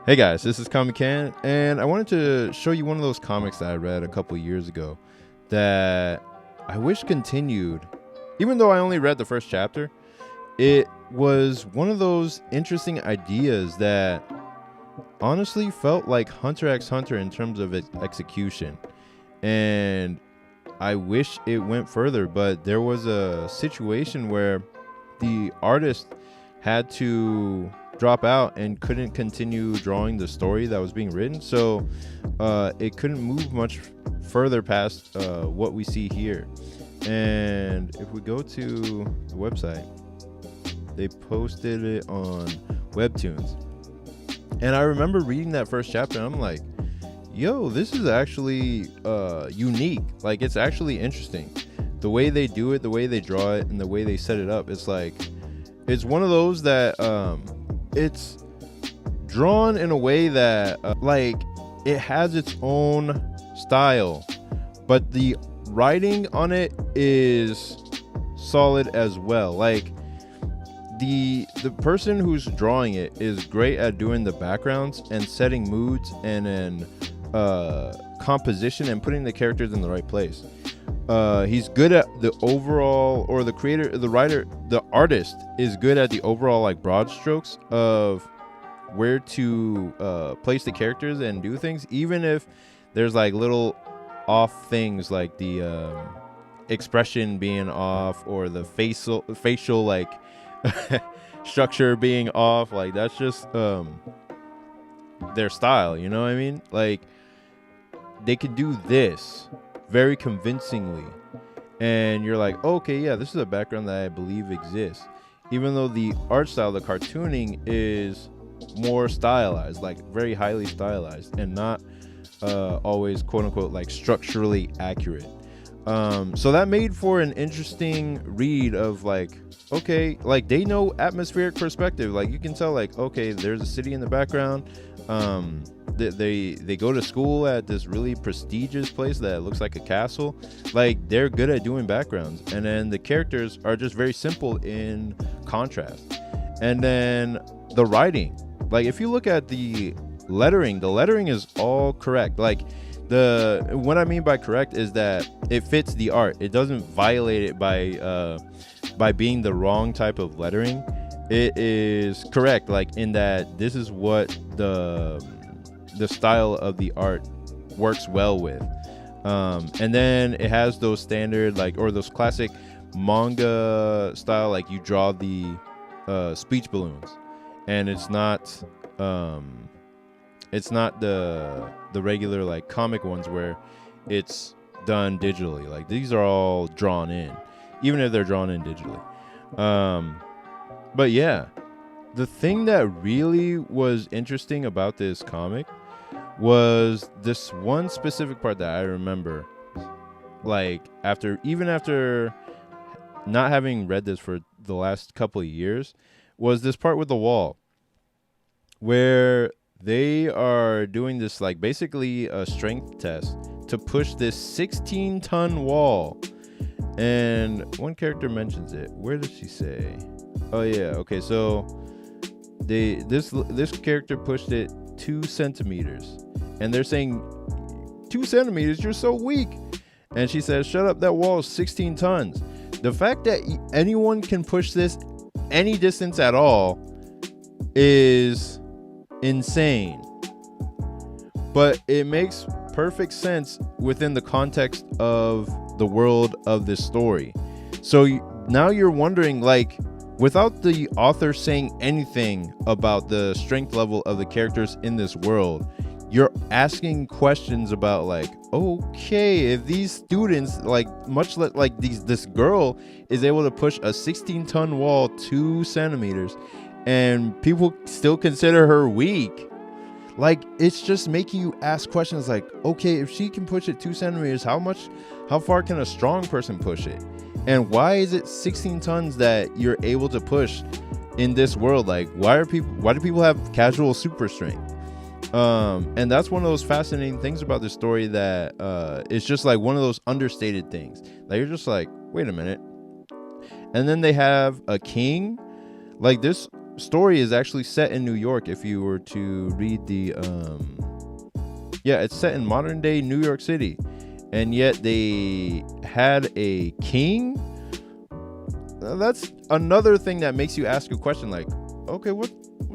Hey guys, this is Comic Can, and I wanted to show you one of those comics that I read a couple years ago that I wish continued. Even though I only read the first chapter, it was one of those interesting ideas that honestly felt like Hunter x Hunter in terms of its execution. And I wish it went further, but there was a situation where the artist had to drop out and couldn't continue drawing the story that was being written, so it couldn't move much further past what we see here. And if we go to the website, they posted it on Webtoons, and I remember reading that first chapter and I'm like, yo, this is actually unique. Like, it's actually interesting the way they do it, the way they draw it, and the way they set it up. It's like, it's one of those that it's drawn in a way that like it has its own style, but the writing on it is solid as well. Like the person who's drawing it is great at doing the backgrounds and setting moods and then composition and putting the characters in the right place. He's good at the overall, or the creator, the writer, the artist is good at the overall like broad strokes of where to place the characters and do things, even if there's like little off things like the expression being off or the facial like structure being off. Like, that's just their style, you know what I mean? Like, they could do this very convincingly, and you're like, okay, yeah, this is a background that I believe exists, even though the art style, the cartooning, is more stylized, like very highly stylized, and not always quote unquote like structurally accurate. So that made for an interesting read of like, okay, like they know atmospheric perspective. Like, you can tell, like, okay, there's a city in the background. They go to school at this really prestigious place that looks like a castle. Like, they're good at doing backgrounds, and then the characters are just very simple in contrast. And then the writing, like, if you look at the lettering is all correct. Like, what I mean by correct is that it fits the art. It doesn't violate it by being the wrong type of lettering. It is correct, like, in that this is what the style of the art works well with. And then it has those standard, like, or those classic manga style, like you draw the speech balloons, and it's not the regular like comic ones where it's done digitally. Like, these are all drawn in, even if they're drawn in digitally. But yeah, the thing that really was interesting about this comic was this one specific part that I remember, like, after not having read this for the last couple of years, was this part with the wall where they are doing this, like, basically a strength test to push this 16-ton wall. And one character mentions it. Where does she say? Oh yeah, okay, so this character pushed it 2 centimeters, and they're saying, 2 centimeters, you're so weak. And she says, shut up, that wall is 16 tons. The fact that anyone can push this any distance at all is insane, but it makes perfect sense within the context of the world of this story. So now you're wondering, like, without the author saying anything about the strength level of the characters in this world, you're asking questions about, like, okay, if these students, like, this girl is able to push a 16-ton wall 2 centimeters and people still consider her weak, like, it's just making you ask questions like, okay, if she can push it 2 centimeters, how far can a strong person push it? And why is it 16 tons that you're able to push in this world? Like, why do people have casual super strength? And that's one of those fascinating things about this story, that it's just like one of those understated things. Like, you're just like, wait a minute. And then they have a king. Like, this story is actually set in New York. If you were to read the yeah, it's set in modern day New York City, and yet they had a king. That's another thing that makes you ask a question like, okay, what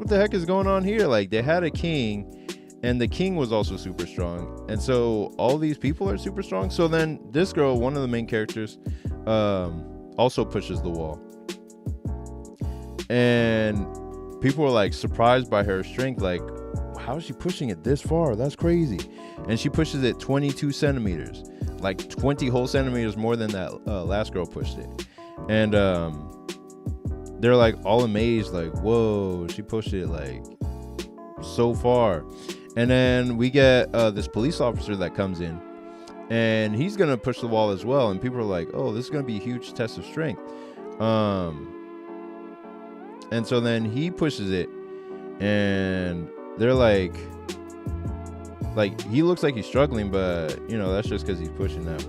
the heck is going on here? Like, they had a king, and the king was also super strong, and so all these people are super strong. So then this girl, one of the main characters, also pushes the wall, and people were like surprised by her strength. Like, how is she pushing it this far? That's crazy. And she pushes it 22 centimeters, like 20 whole centimeters more than that last girl pushed it. And they're like all amazed, like, whoa, she pushed it like so far. And then we get this police officer that comes in, and he's gonna push the wall as well. And people are like, oh, this is gonna be a huge test of strength. And so then he pushes it, and they're like he looks like he's struggling, but you know, that's just because he's pushing that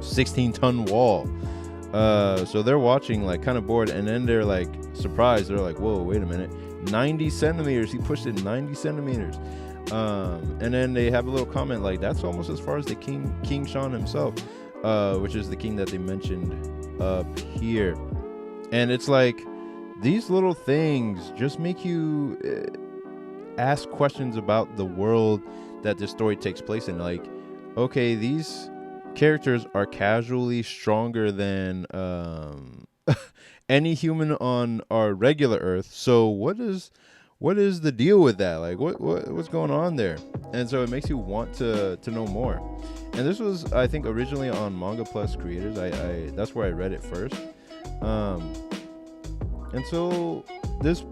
16-ton wall. So they're watching like kind of bored, and then they're like surprised. They're like, whoa, wait a minute, 90 centimeters. He pushed it 90 centimeters. And then they have a little comment like, that's almost as far as the King Sean himself, which is the king that they mentioned up here. And it's like, these little things just make you ask questions about the world that this story takes place in. Like, okay, these characters are casually stronger than any human on our regular Earth. So what is the deal with that? Like, what's going on there? And so it makes you want to know more. And this was, I think, originally on Manga Plus Creators. I that's where I read it first. And so this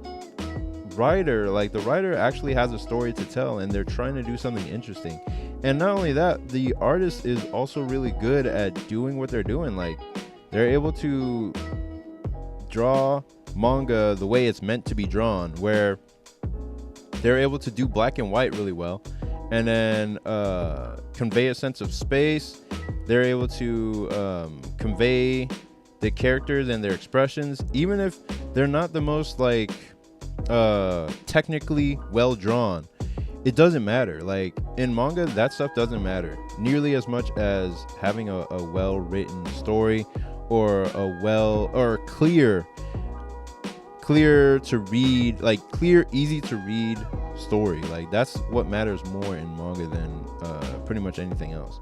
writer, like, the writer actually has a story to tell, and they're trying to do something interesting. And not only that, the artist is also really good at doing what they're doing. Like, they're able to draw manga the way it's meant to be drawn, where they're able to do black and white really well, and then convey a sense of space. They're able to convey the characters and their expressions, even if they're not the most like technically well drawn. It doesn't matter. Like, in manga, that stuff doesn't matter nearly as much as having a well written story, or a clear to read, like clear, easy to read story. Like, that's what matters more in manga than pretty much anything else.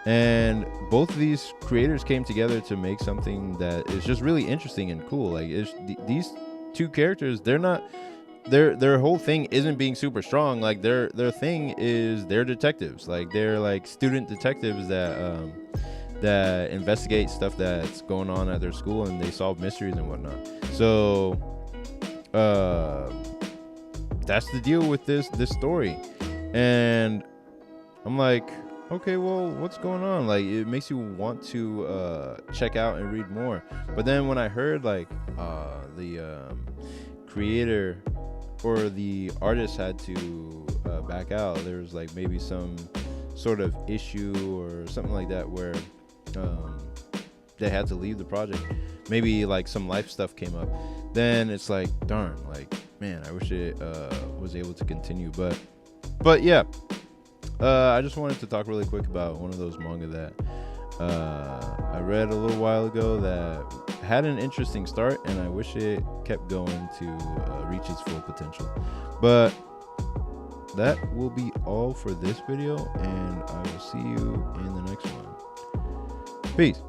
And both of these creators came together to make something that is just really interesting and cool. Like, these two characters, they're not, their whole thing isn't being super strong. Like, their thing is they're detectives. Like, they're like student detectives that investigate stuff that's going on at their school, and they solve mysteries and whatnot. So that's the deal with this story. And I'm like, okay, well, what's going on? Like, it makes you want to check out and read more. But then when I heard like the creator or the artist had to back out, there was like maybe some sort of issue or something like that, where they had to leave the project. Maybe like some life stuff came up. Then it's like, darn, like, man, I wish it was able to continue. But yeah. I just wanted to talk really quick about one of those manga that I read a little while ago that had an interesting start, and I wish it kept going to reach its full potential. But that will be all for this video, and I will see you in the next one. Peace.